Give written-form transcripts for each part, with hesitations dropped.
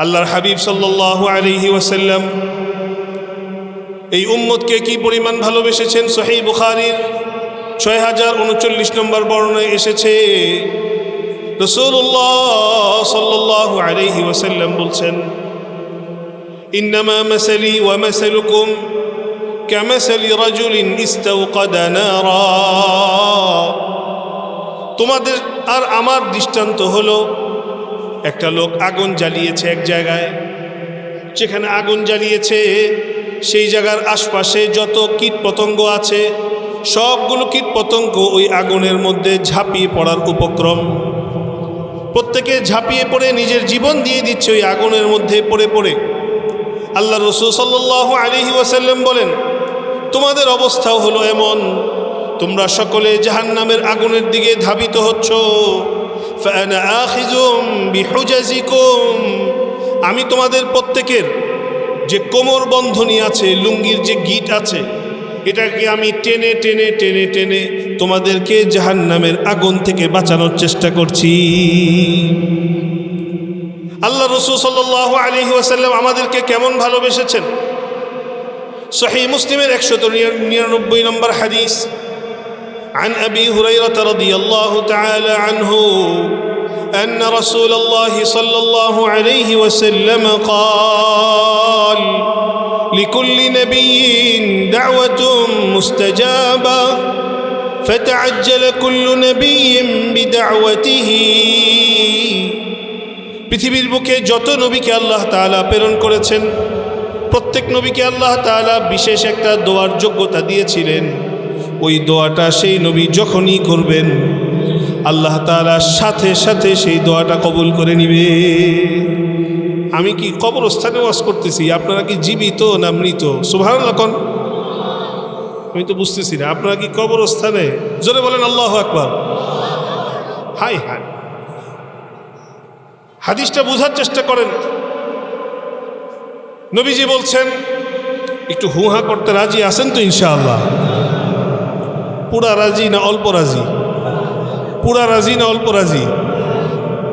আল্লাহর হাবিব সাল্লাল্লাহু আলাইহি ওয়াসাল্লাম এই উম্মতকে কি পরিমাণ ভালোবেসেছেন সহিহ বুখারীর 6039 নম্বর বর্ণনায় এসেছে। রাসূলুল্লাহ সাল্লাল্লাহু আলাইহি ওয়াসাল্লাম বলছেন, ইন্নামা মাসালি ওয়া মাসালুকুম কামাসালি রাজুলিন ইস্তাওকাদা নারা। তোমাদের আর আমার দৃষ্টান্ত হলো একটা লোক আগুন জ্বালিয়েছে এক জায়গায়, যেখানে আগুন জ্বালিয়েছে সেই জায়গার আশপাশে যত কীটপতঙ্গ আছে সবগুলো কীটপতঙ্গ ওই আগুনের মধ্যে ঝাঁপিয়ে পড়ার উপক্রম। প্রত্যেকে ঝাঁপিয়ে পড়ে নিজের জীবন দিয়ে দিচ্ছে ওই আগুনের মধ্যে পড়ে পড়ে। আল্লাহ রাসূল সাল্লাল্লাহু আলাইহি ওয়াসাল্লাম বলেন, তোমাদের অবস্থাও হলো এমন, তোমরা সকলে জাহান্নামের আগুনের দিকে ধাবিত হচ্ছ। ফাআনা আখিযুম বিহুজাজিকুম, আমি তোমাদের প্রত্যেকের যে কোমর বন্ধনী আছে, লুঙ্গির যে গিট আছে, এটাকে আমি টেনে টেনে টেনে টেনে তোমাদেরকে জাহান্নামের আগুন থেকে বাঁচানোর চেষ্টা করছি। আল্লাহ রাসূল সাল্লাল্লাহু আলাইহি ওয়াসাল্লাম আমাদেরকে কেমন ভালোবেসেছেন। সহিহ মুসলিমের 199 নম্বর হাদিস, عن أبي هريرة رضي الله تعالى عنه أن رسول الله صلى الله عليه وسلم قال لكل نبي دعوة مستجابة فتعجل كل نبي بدعوته। পৃথিবীর বুকে যত নবীকে আল্লাহ তাআলা প্রেরণ করেছেন প্রত্যেক নবীকে আল্লাহ তাআলা বিশেষ একটা দোয়ার যোগ্যতা দিয়েছিলেন। ওই দোয়াটা সেই নবী যখনই করবেন আল্লাহ তাআলা সাথে সাথে সেই দোয়াটা কবুল করে নিবে। আমি কি কবরস্থানে ওয়াজ করতেছি, আপনারা কি জীবিত না মৃত? সুবহানাল্লাহ কোন, আমি তো বুঝতেছি না। আপনারা কি কবরস্থানে? জোরে বলেন আল্লাহু আকবার। হাই হাই, হাদিসটা বোঝার চেষ্টা করেন। নবীজি বলছেন, একটু হুহা করতে রাজি আছেন তো ইনশাআল্লাহ? পুরা রাজি না অল্প রাজি? পুরা রাজি না অল্প রাজি?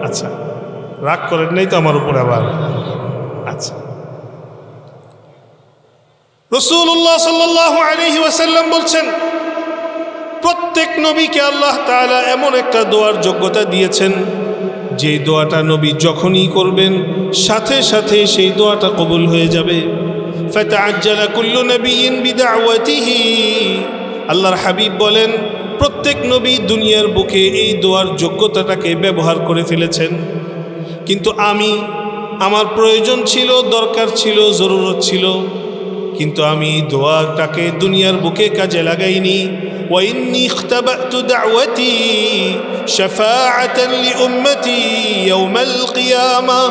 আচ্ছা, রাগ করেন নাই তো আমার উপরে আবার? আচ্ছা, রাসূলুল্লাহ সাল্লাল্লাহু আলাইহি ওয়াসাল্লাম বলছেন, প্রত্যেক নবীকে আল্লাহ তাআলা এমন একটা দোয়ার যোগ্যতা দিয়েছেন যে দোয়াটা নবী যখনই করবেন সাথে সাথে সেই দোয়াটা কবুল হয়ে যাবে। ফাতাআজ্জালা কুল্লু নাবিয়্যিন বিদাওয়াতিহি। আল্লাহর হাবিব বলেন, প্রত্যেক নবী দুনিয়ার বুকে এই দোয়ার যোগ্যতাটাকে ব্যবহার করে ফেলেছেন, কিন্তু আমার প্রয়োজন ছিল, দরকার ছিল, জরুরত ছিল, কিন্তু আমি এই দোয়াটাকে দুনিয়ার বুকে কাজে লাগাইনি। ওয়া ইন্নী ইখতাবাতু দাওয়াতি শাফাআতান লিউম্মতি ইয়াউমাল কিয়ামাহ।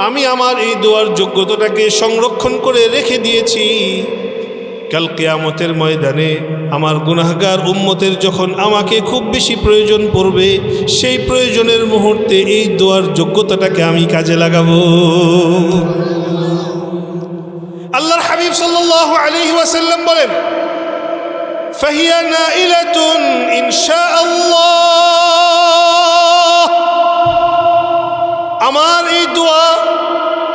আমি আমার এই দোয়ার যোগ্যতাটাকে সংরক্ষণ করে রেখে দিয়েছি। কাল কিয়ামতের ময়দানে আমার গুনাহগার উম্মতের যখন আমাকে খুব বেশি প্রয়োজন পড়বে, সেই প্রয়োজনের মুহূর্তে এই দোয়ার যোগ্যতাটাকে আমি কাজে লাগাবো। আল্লাহর হাবিব সাল্লাল্লাহু আলাইহি ওয়াসাল্লাম বলেন, ফাহিয়া নাইলাতুন ইনশাআল্লাহ।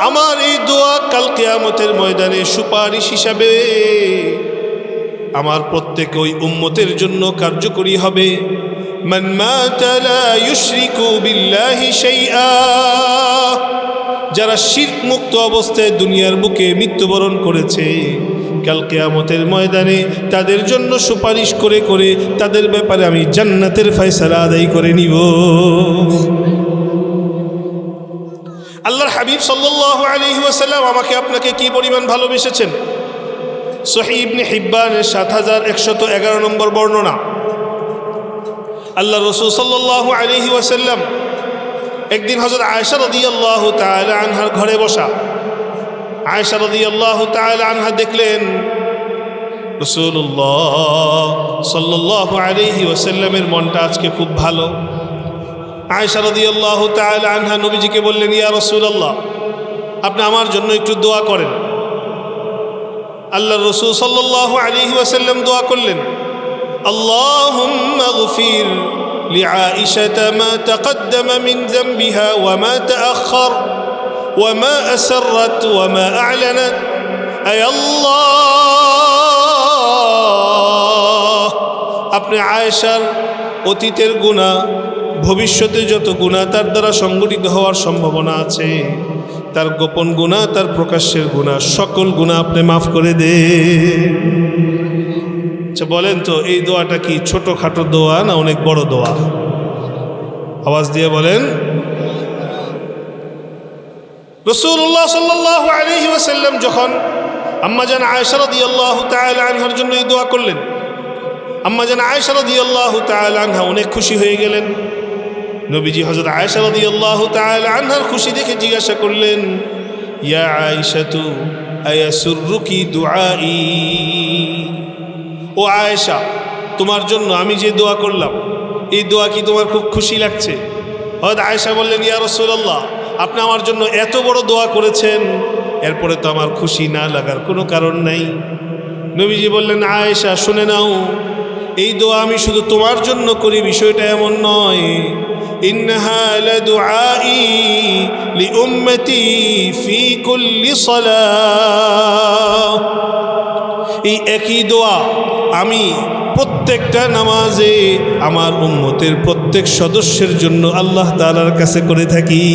আমার এই দোয়া কাল কিয়ামতের ময়দানে সুপারিশ হিসাবে আমার প্রত্যেক ওই উম্মতের জন্য কার্যকরী হবে। মান মাতা লা ইউশরিকু বিল্লাহি শাইআ। যারা শিরক মুক্ত অবস্থায় দুনিয়ার বুকে মৃত্যুবরণ করেছে, কাল কিয়ামতের ময়দানে তাদের জন্য সুপারিশ করে করে তাদের ব্যাপারে আমি জান্নাতের ফয়সালা আদায় করে নিব। আল্লাহর হাবিব সাল্লাল্লাহু আলাইহি ওয়াসাল্লাম আমাকে আপনাকে কি পরিমাণ ভালোবেসেছেন। সহিহ ইবনে হিব্বানের 7111 নম্বর বর্ণনা। আল্লাহ রাসূল সাল্লাল্লাহু আলাইহি ওয়াসাল্লাম একদিন হযরত আয়েশা রাদিয়াল্লাহু তাআলা আনহার ঘরে বসা। আয়েশা রাদিয়াল্লাহু তাআলা আনহা দেখলেন রাসূলুল্লাহ সাল্লাল্লাহু আলাইহি ওয়াসাল্লামের মনটা আজকে খুব ভালো। আয়েশা রাদিয়াল্লাহু তাআলা আনহা নবীজিকে বললেন, ইয়া রাসূলুল্লাহ, আপনি আমার জন্য একটু দোয়া করেন। আল্লাহর রাসূল সাল্লাল্লাহু আলাইহি ওয়াসাল্লাম দোয়া করলেন, আল্লাহুম্মা গফির লিআয়েশা মা তাকদ্দামা মিন যামবিহা ওয়া মা তাআখার وما أسرت وما أعلنت أي الله আপনি আয়েশার অতীতের গুনাহ ভবিষ্যতে যত গুনাহ তার দ্বারা সংগঠিত হওয়ার সম্ভাবনা আছে, তার গোপন গুনাহ তার প্রকাশ্যের গুনাহ সকল গুনাহ আপনি মাফ করে দে। আচ্ছা বলেন তো এই দোয়াটা কি ছোটখাটো দোয়া না অনেক বড় দোয়া? আওয়াজ দিয়ে বলেন। রাসূলুল্লাহ সাল্লাল্লাহু আলাইহি ওয়াসাল্লাম যখন আম্মাজান আয়েশা রাদিয়াল্লাহু তাআলা আনহার জন্য এই দোয়া করলেন, আম্মাজান আয়েশা রাদিয়াল্লাহু তাআলা আনহা অনেক খুশি হয়ে গেলেন। নবীজি হযরত আয়েশা রাদিয়াল্লাহু তাআলা আনহার খুশি দেখে জিজ্ঞাসা করলেন, ইয়া আয়েশাতু আয়াসুররুকি দুআই, ও আয়েশা তোমার জন্য আমি যে দোয়া করলাম এই দোয়া কি তোমার খুব খুশি লাগছে? হযরত আয়েশা বললেন, ইয়া রাসূলুল্লাহ আপনি আমার জন্য এত বড় দোয়া করেছেন, এরপরে তো আমার খুশি না লাগার কোনো কারণ নাই। নবীজি বললেন, আয়েশা শুনে নাও, এই দোয়া আমি শুধু তোমার জন্য করি বিষয়টা এমন নয়। ইন্নাহা লাদুআই লিউম্মতি ফি কুল্লি সালাহ, এই একই দোয়া আমি প্রত্যেকটা নামাজে আমার উম্মতের প্রত্যেক সদস্যের জন্য আল্লাহ তাআলার কাছে করে থাকি।